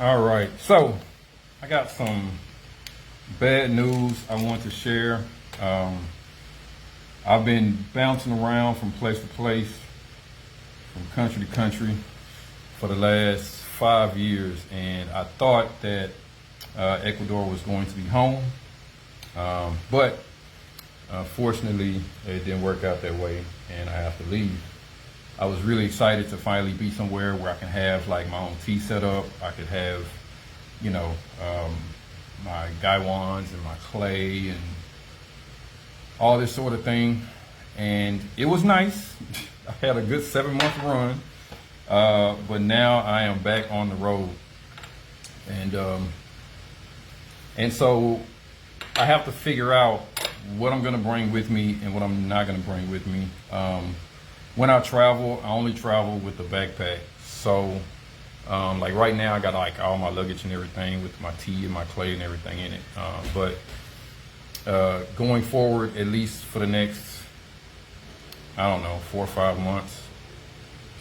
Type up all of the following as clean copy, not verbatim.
All right, so I got some bad news I want to share. I've been bouncing around from place to place, from country to country for the last 5 years, and I thought that Ecuador was going to be home, but fortunately it didn't work out that way, and I have to leave. I was really excited to finally be somewhere where I can have like my own tea set up. I could have, you know, my gaiwans and my clay and all this sort of thing. And it was nice. I had a good 7-month run, but now I am back on the road. And so I have to figure out what I'm gonna bring with me and what I'm not gonna bring with me. When I travel, I only travel with the backpack. So, like right now, I got like all my luggage and everything with my tea and my clay and everything in it. But going forward, at least for the next, I don't know, 4 or 5 months,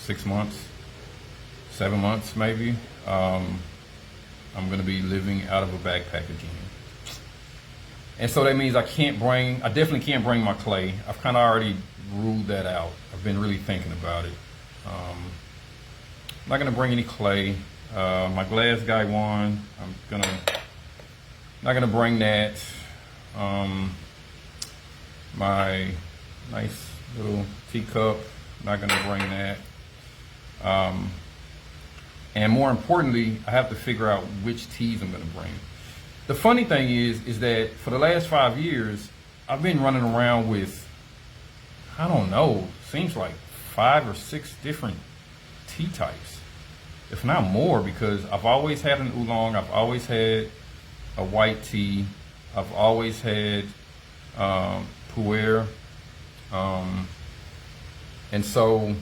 6 months, 7 months maybe, I'm gonna be living out of a backpack again. And so that means I definitely can't bring my clay. I've kind of already ruled that out. I've been really thinking about it. I'm not gonna bring any clay. My glass gaiwan, not gonna bring that. My nice little teacup, not gonna bring that. And more importantly, I have to figure out which teas I'm gonna bring. The funny thing is that for the last 5 years, I've been running around with, I don't know, seems like 5 or 6 different tea types, if not more, because I've always had an oolong, I've always had a white tea, I've always had pu'er, and so,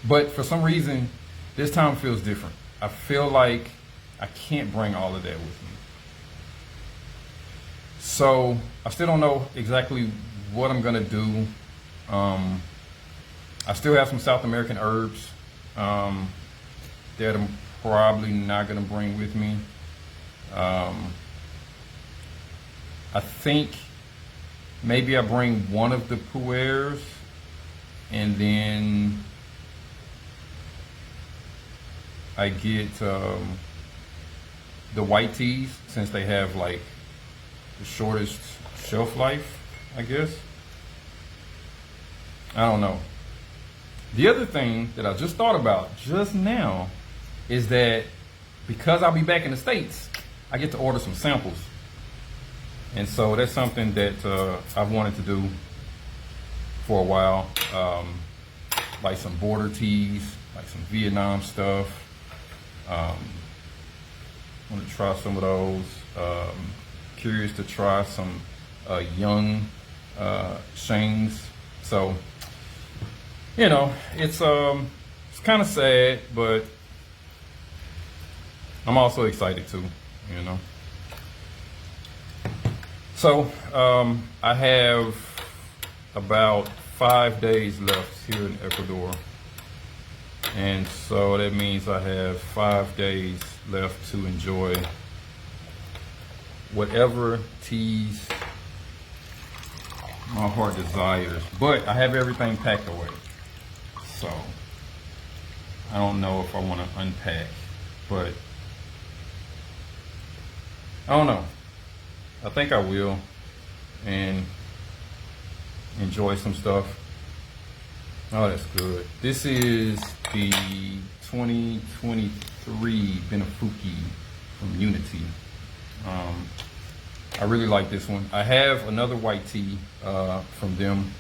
but for some reason, this time feels different. I feel like I can't bring all of that with me. So I still don't know exactly what I'm gonna do. I still have some South American herbs that I'm probably not gonna bring with me. I think maybe I bring one of the pu'ers and then I get the white teas, since they have like the shortest shelf life, I guess. I don't know. The other thing that I just thought about just now is that because I'll be back in the States, I get to order some samples. And so that's something that I've wanted to do for a while. Like some border teas, like some Vietnam stuff. I want to try some of those. Curious to try some young Shangs. So, you know, it's kind of sad, but I'm also excited too, you know. So I have about 5 days left here in Ecuador. And so that means I have 5 days left to enjoy whatever teas my heart desires. But I have everything packed away. So I don't know if I want to unpack, but I don't know. I think I will and enjoy some stuff. Oh, that's good. This is the 2023 Benifuki from UNYTEA. I really like this one. I have another white tea from them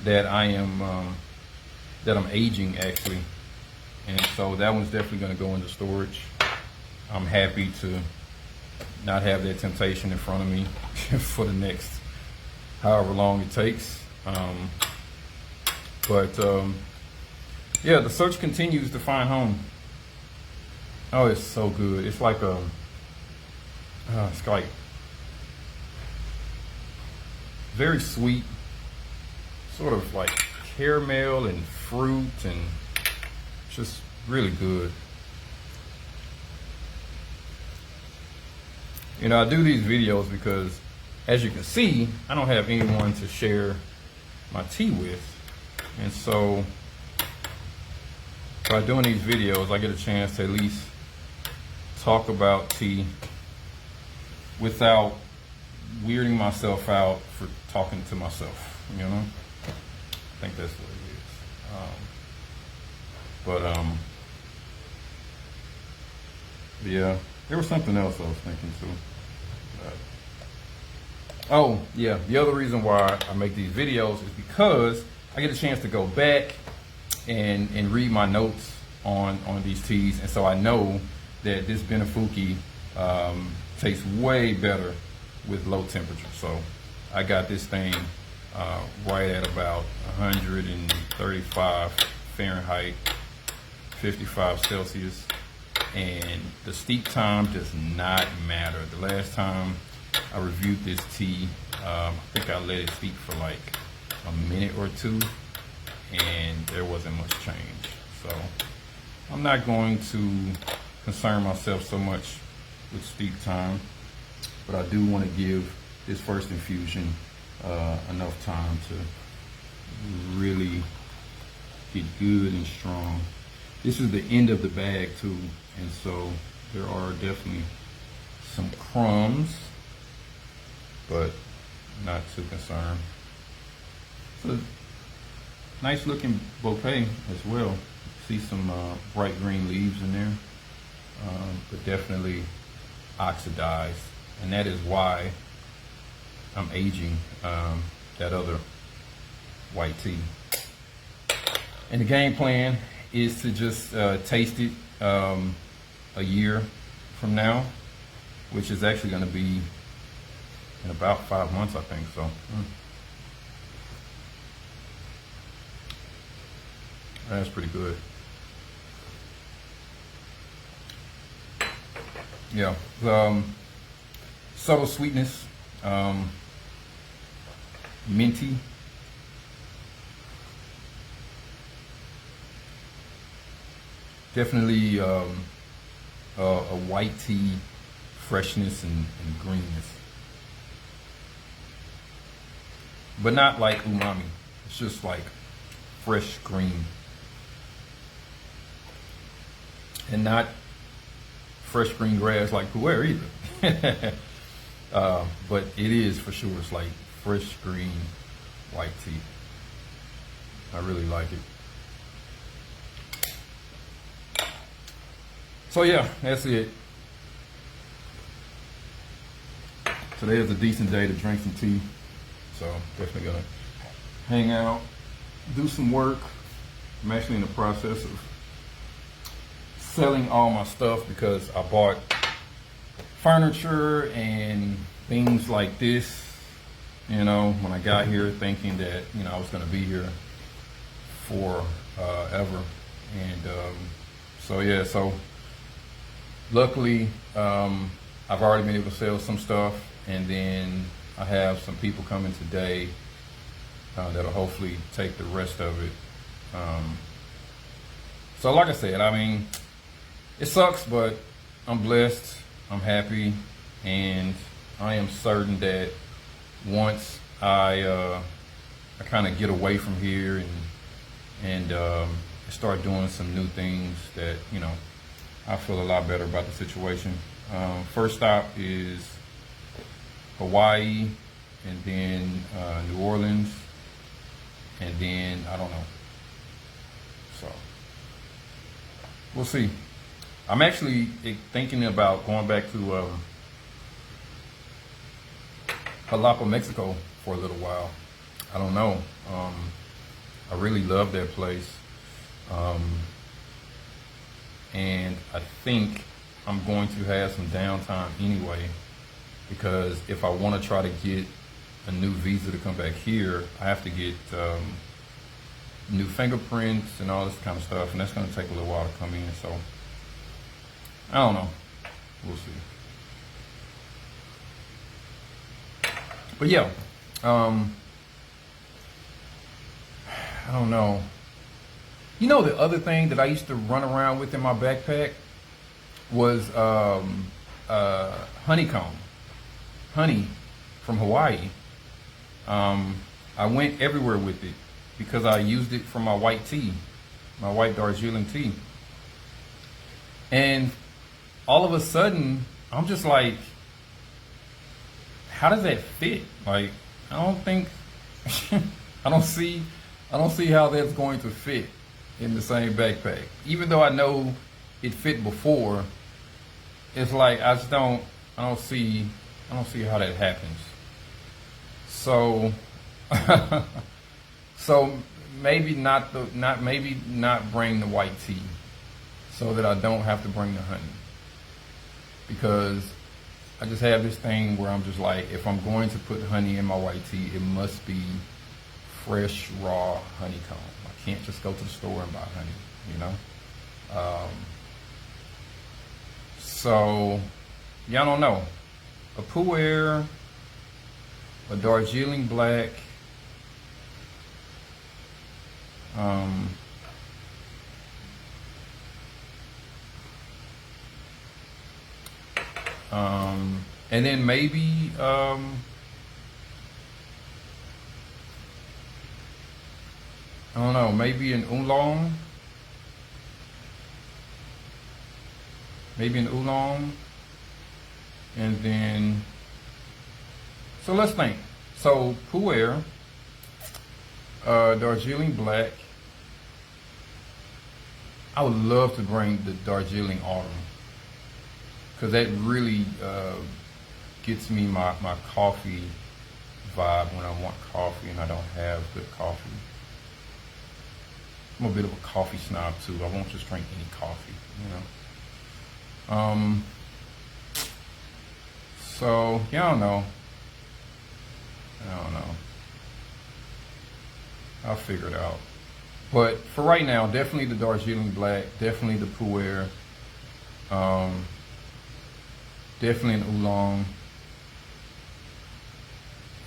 that I'm aging actually, and so that one's definitely going to go into storage. I'm happy to not have that temptation in front of me for the next however long it takes. Yeah, the search continues to find home. Oh, it's so good. It's like it's like very sweet, sort of like caramel and fruit and It's just really good. You know, I do these videos because, as you can see, I don't have anyone to share my tea with. And so by doing these videos, I get a chance to at least talk about tea without weirding myself out for talking to myself, you know? I think that's what it is. Yeah, there was something else I was thinking too. Oh, yeah, the other reason why I make these videos is because I get a chance to go back and read my notes on these teas, and so I know that this Benifuki tastes way better with low temperature. So I got this thing right at about 135 Fahrenheit, 55 Celsius, and the steep time does not matter. The last time I reviewed this tea, I think I let it steep for like a minute or two, and there wasn't much change. So I'm not going to concern myself so much with steep time, but I do want to give this first infusion enough time to really get good and strong. This is the end of the bag too, and so there are definitely some crumbs, but not too concerned. So nice looking bouquet as well. See some bright green leaves in there, but definitely oxidized, and that is why I'm aging that other white tea. And the game plan is to just taste it a year from now, which is actually going to be in about 5 months, I think. So that's pretty good. Yeah, subtle sweetness, minty. Definitely a white tea freshness and greenness, but not like umami. It's just like fresh green, and not fresh green grass like pu'er either. But it is for sure. It's like fresh green white tea. I really like it. So yeah, that's it. Today is a decent day to drink some tea. So definitely gonna hang out, do some work. I'm actually in the process of selling all my stuff because I bought furniture and things like this, you know, when I got here, thinking that, you know, I was gonna be here for ever. And so yeah, so luckily, I've already been able to sell some stuff, and then I have some people coming today that'll hopefully take the rest of it. So like I said, I mean, it sucks, but I'm blessed, I'm happy, and I am certain that once I kind of get away from here and start doing some new things, that, you know, I feel a lot better about the situation. First stop is Hawaii, and then New Orleans, and then I don't know. So we'll see. I'm actually thinking about going back to Jalapa, Mexico for a little while. I don't know. I really love that place. And I think I'm going to have some downtime anyway, because if I want to try to get a new visa to come back here, I have to get new fingerprints and all this kind of stuff, and that's going to take a little while to come in. So I don't know. We'll see. But yeah, I don't know. You know, the other thing that I used to run around with in my backpack was honeycomb, honey from Hawaii. I went everywhere with it because I used it for my white tea, my white Darjeeling tea. And all of a sudden, I'm just like, how does that fit? Like, I don't think, I don't see how that's going to fit in the same backpack. Even though I know it fit before, it's like I don't see how that happens. So, so maybe not bring the white tea, so that I don't have to bring the honey. Because I just have this thing where I'm just like, if I'm going to put honey in my white tea, it must be fresh, raw honeycomb. I can't just go to the store and buy honey, you know? So, yeah, I don't know. A pu'er, a Darjeeling black, and then maybe I don't know, maybe an oolong. Maybe an oolong. And then, so let's think. So pu'er, Darjeeling black. I would love to bring the Darjeeling autumn, because that really gets me my coffee vibe when I want coffee and I don't have good coffee. I'm a bit of a coffee snob too. I won't just drink any coffee, you know. So yeah, I don't know. I'll figure it out. But for right now, definitely the Darjeeling black, definitely the pu'er, definitely an oolong,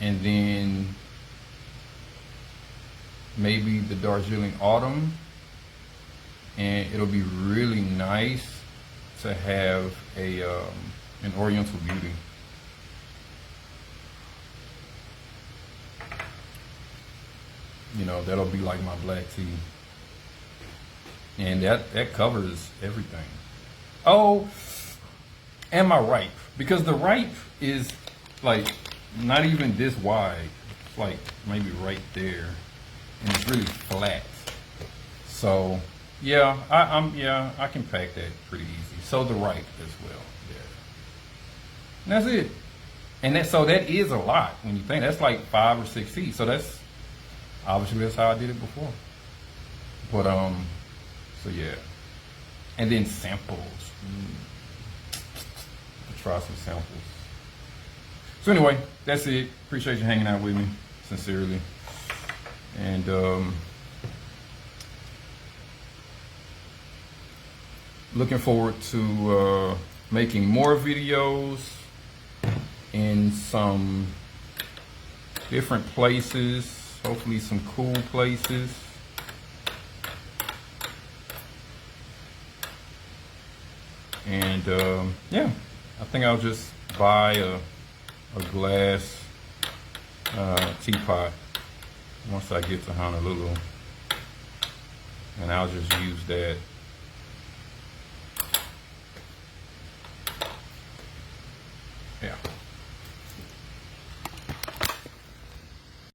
and then maybe the Darjeeling autumn. And it'll be really nice to have an Oriental Beauty. You know, that'll be like my black tea. And that covers everything. Oh, and my ripe. Because the ripe is like not even this wide. It's like maybe right there. And it's really flat. So yeah, I can pack that pretty easy. So the ripe as well. Yeah. And that's it. And so that is a lot when you think. That's like 5 or 6 feet. So that's obviously that's how I did it before. But so yeah. And then samples. I'll try some samples. So anyway, that's it. Appreciate you hanging out with me, sincerely. And looking forward to making more videos in some different places. Hopefully some cool places. And yeah, I think I'll just buy a glass teapot once I get to Honolulu, and I'll just use that